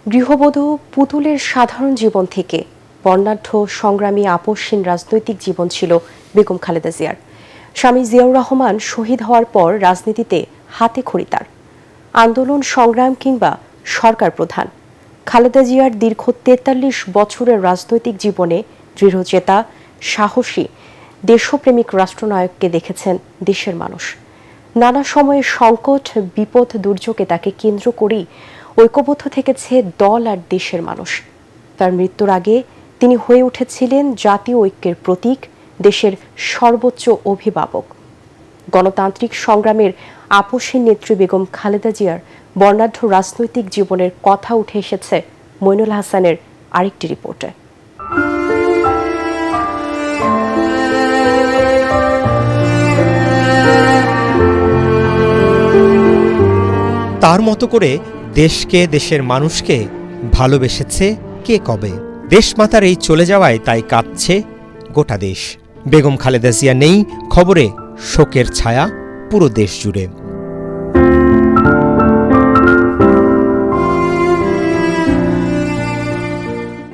গৃহবধূ পুতুলের সাধারণ জীবন থেকে বর্ণাঢ্য সংগ্রামী আপসহীন রাজনৈতিক জীবন ছিল বেগম খালেদা জিয়ার। স্বামী জিয়াউর রহমান শহীদ হওয়ার পর রাজনীতিতে হাতে খড়ি তার। আন্দোলন সংগ্রাম কিংবা সরকার প্রধান, খালেদা জিয়ার দীর্ঘ ৪৩ বছরের রাজনৈতিক জীবনে দৃঢ়চেতা, সাহসী, দেশপ্রেমিক রাষ্ট্রনায়ককে দেখেছেন দেশের মানুষ। নানা সময়ে সংকট, বিপদ, দুর্যোগে তাকে কেন্দ্র করেই ঐক্যবদ্ধ থেকেছে দল আর দেশের মানুষ। তার মৃত্যুর আগে তিনি হয়ে উঠেছিলেন জাতীয় ঐক্যের প্রতীক, দেশের সর্বোচ্চ অভিভাবক। গণতান্ত্রিক সংগ্রামের আপসহীন নেত্রী বেগম খালেদা জিয়ার বর্ণাঢ্য রাজনৈতিক জীবনের কথা উঠে এসেছে মইনুল হাসানের আরেকটি রিপোর্টে। তার মতো করে দেশকে, দেশের মানুষকে ভালোবেসেছে কে কবে। দেশমাতার এই চলে যাওয়ায় তাই কাঁদছে গোটা দেশ। বেগম খালেদা জিয়া নেই খবরে শোকের ছায়া পুরো দেশ জুড়ে।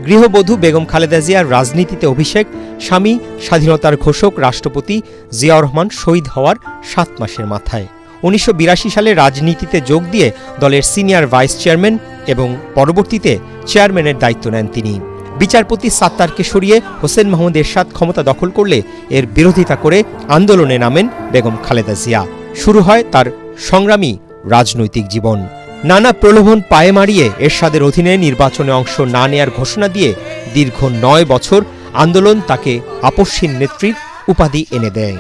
গৃহবধূ বেগম খালেদা জিয়ার রাজনীতিতে অভিষেক স্বামী স্বাধীনতার ঘোষক রাষ্ট্রপতি জিয়াউর রহমান শহীদ হওয়ার ৭ মাসের মাথায়। ১৯৮২ সালে রাজনীতিতে যোগ দিয়ে দলের সিনিয়র ভাইস চেয়ারম্যান এবং পরবর্তীতে চেয়ারম্যানের দায়িত্ব নেন তিনি। বিচারপতি সাত্তারকে সরিয়ে হোসেন মাহমুদ এরশাদ ক্ষমতা দখল করলে এর বিরোধিতা করে আন্দোলনে নামেন বেগম খালেদা জিয়া। শুরু হয় তার সংগ্রামী রাজনৈতিক জীবন। নানা প্রলোভন পায়ে মারিয়ে এরশাদের অধীনে নির্বাচনে অংশ না নেয়ার ঘোষণা দিয়ে দীর্ঘ ৯ বছর আন্দোলন তাকে আপসহীন নেত্রীর উপাধি এনে দেয়।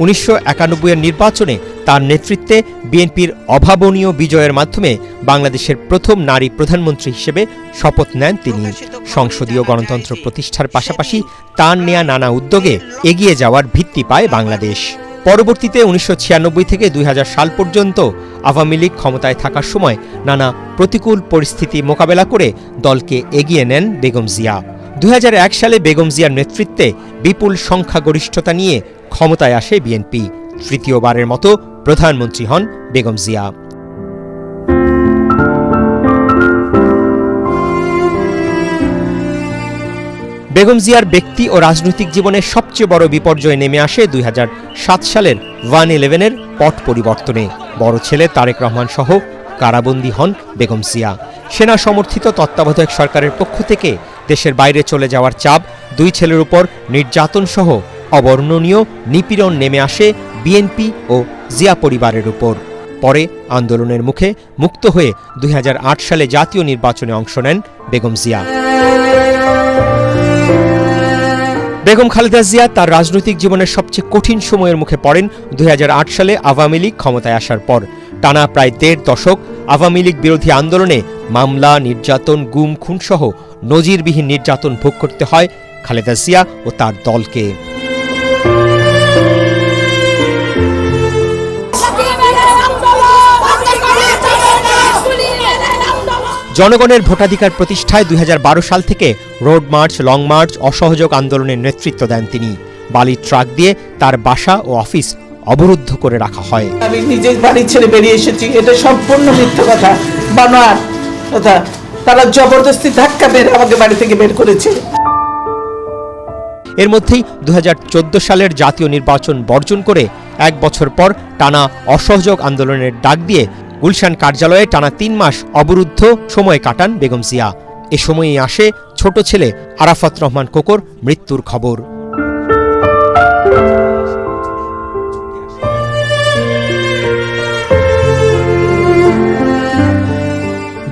১৯৯১ এর নির্বাচনে তার নেতৃত্বে বিএনপির অভাবনীয় বিজয়ের মাধ্যমে বাংলাদেশের প্রথম নারী প্রধানমন্ত্রী হিসেবে শপথ নেন তিনি। সংসদীয় গণতন্ত্র প্রতিষ্ঠার পাশাপাশি তার নেয়া নানা উদ্যোগে এগিয়ে যাওয়ার ভিত্তি পায় বাংলাদেশ। পরবর্তীতে ১৯৯৬ থেকে ২০০০ সাল পর্যন্ত আওয়ামী লীগ ক্ষমতায় থাকার সময় নানা প্রতিকূল পরিস্থিতি মোকাবেলা করে দলকে এগিয়ে নেন বেগম জিয়া। ২০০১ সালে বেগম জিয়ার নেতৃত্বে বিপুল সংখ্যাগরিষ্ঠতা নিয়ে ক্ষমতায় আসে বিএনপি। তৃতীয়বারের মতো প্রধানমন্ত্রী হন বেগম জিয়া। বেগম জিয়ার ব্যক্তি ও রাজনৈতিক জীবনের সবচেয়ে বড় বিপর্যয় নেমে আসে ২০০৭ সালের 1/11-এর পট পরিবর্তনে। বড় ছেলে তারেক রহমান সহ কারাবন্দী হন বেগম জিয়া। সেনা সমর্থিত তত্ত্বাবধায়ক সরকারের পক্ষ থেকে দেশের বাইরে চলে যাওয়ার চাপ, ২ ছেলের উপর নির্যাতন সহ অবর্ণনীয় নিপীড়ন নেমে আসে বিএনপি ও জিয়া পরিবারের উপর। পরে আন্দোলনের মুখে মুক্ত হয়ে ২০০৮ সালে জাতীয় নির্বাচনে অংশ নেন বেগম জিয়া। বেগম খালেদা জিয়া তার রাজনৈতিক জীবনের সবচেয়ে কঠিন সময়ের মুখে পড়েন ২০০৮ সালে আওয়ামী লীগ ক্ষমতায় আসার পর। টানা প্রায় ১.৫ দশক আওয়ামী লীগ বিরোধী আন্দোলনে মামলা, নির্যাতন, গুম, খুন সহ নজিরবিহীন নির্যাতন ভোগ করতে হয় খালেদা জিয়া ও তার দলকে। জনগণের ভোটাধিকার প্রতিষ্ঠায় ২০১২ সাল থেকে রোড মার্চ, লং মার্চ, অসহযোগ আন্দোলনের নেতৃত্ব দেন তিনি। বালির ট্রাক দিয়ে তার বাসা ও অফিস অবরুদ্ধ করে রাখা হয়। আমি নিজে বাড়ি ছেড়ে বেরিয়ে এসেছি, এটা সম্পূর্ণ মিথ্যা কথা, বানোয়ার কথা। তারা জবরদস্তি ধাক্কা মেরে আমাকে বাড়ি থেকে বের করেছে। এর মধ্যেই ২০১৪ সালের জাতীয় নির্বাচন বর্জন করে ১ বছর পর টানা অসহযোগ আন্দোলনের ডাক দিয়ে গুলশান কার্যালয়ে টানা ৩ মাস অবরুদ্ধ সময় কাটান বেগম জিয়া। এ সময়ই আসে ছোট ছেলে আরাফাত রহমান কোকোর মৃত্যুর খবর।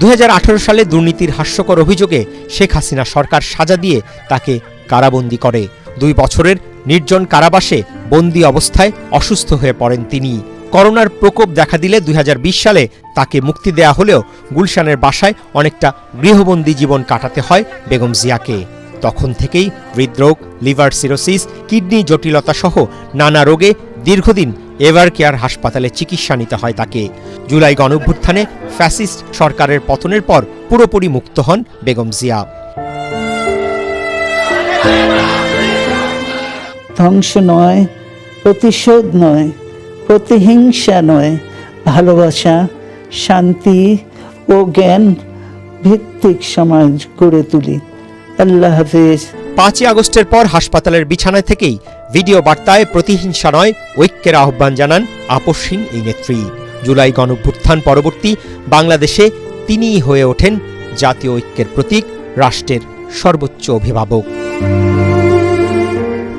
২০১৮ সালে দুর্নীতির হাস্যকর অভিযোগে শেখ হাসিনা সরকার সাজা দিয়ে তাকে কারাবন্দী করে। ২ বছরের নির্জন কারাবাসে বন্দী অবস্থায় অসুস্থ হয়ে পড়েন তিনি। করোনার প্রকোপ দেখা দিলে ২০২০ সালে তাকে মুক্তি দেয়া হলেও গুলশানের বাসায় অনেকটা গৃহবন্দী জীবন কাটাতে হয় বেগম জিয়াকে। তখন থেকেই হৃদরোগ, লিভার সিরোসিস, কিডনি জটিলতা সহ নানা রোগে দীর্ঘদিন এভার কেয়ার হাসপাতালে চিকিৎসা নিতে হয় তাকে। জুলাই গণঅভ্যুত্থানে ফ্যাসিস্ট সরকারের পতনের পর পুরোপুরি মুক্ত হন বেগম জিয়া। ধ্বংস নয়, প্রতিশোধ নয়, প্রতিহিংসা নয়, ভালোবাসা, শান্তি ও জ্ঞান ভিত্তিক সমাজ গড়ে তুলি। আল্লাহ হাফেজ। 5ই আগস্টের পর হাসপাতালের বিছানায় থেকেই ভিডিও বার্তায় প্রতিহিংসা নয়, ঐক্যের আহ্বান জানান আপসহীন এই নেত্রী। জুলাই গণঅভ্যুত্থান পরবর্তী বাংলাদেশে তিনিই হয়ে ওঠেন জাতীয় ঐক্যের প্রতীক, রাষ্ট্রের সর্বোচ্চ অভিভাবক।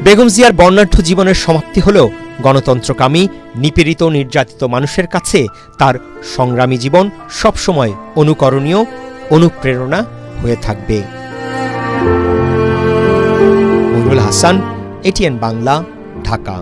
বেগম জিয়ার বর্ণাঢ্য জীবনের সমাপ্তি হলেও গণতন্ত্রকামী, নিপীড়িত, নির্যাতিত মানুষের কাছে তার সংগ্রামী জীবন সবসময় অনুকরণীয়, অনুপ্রেরণা হয়ে থাকবে। মইনুল হাসান, এটিএন বাংলা, ঢাকা।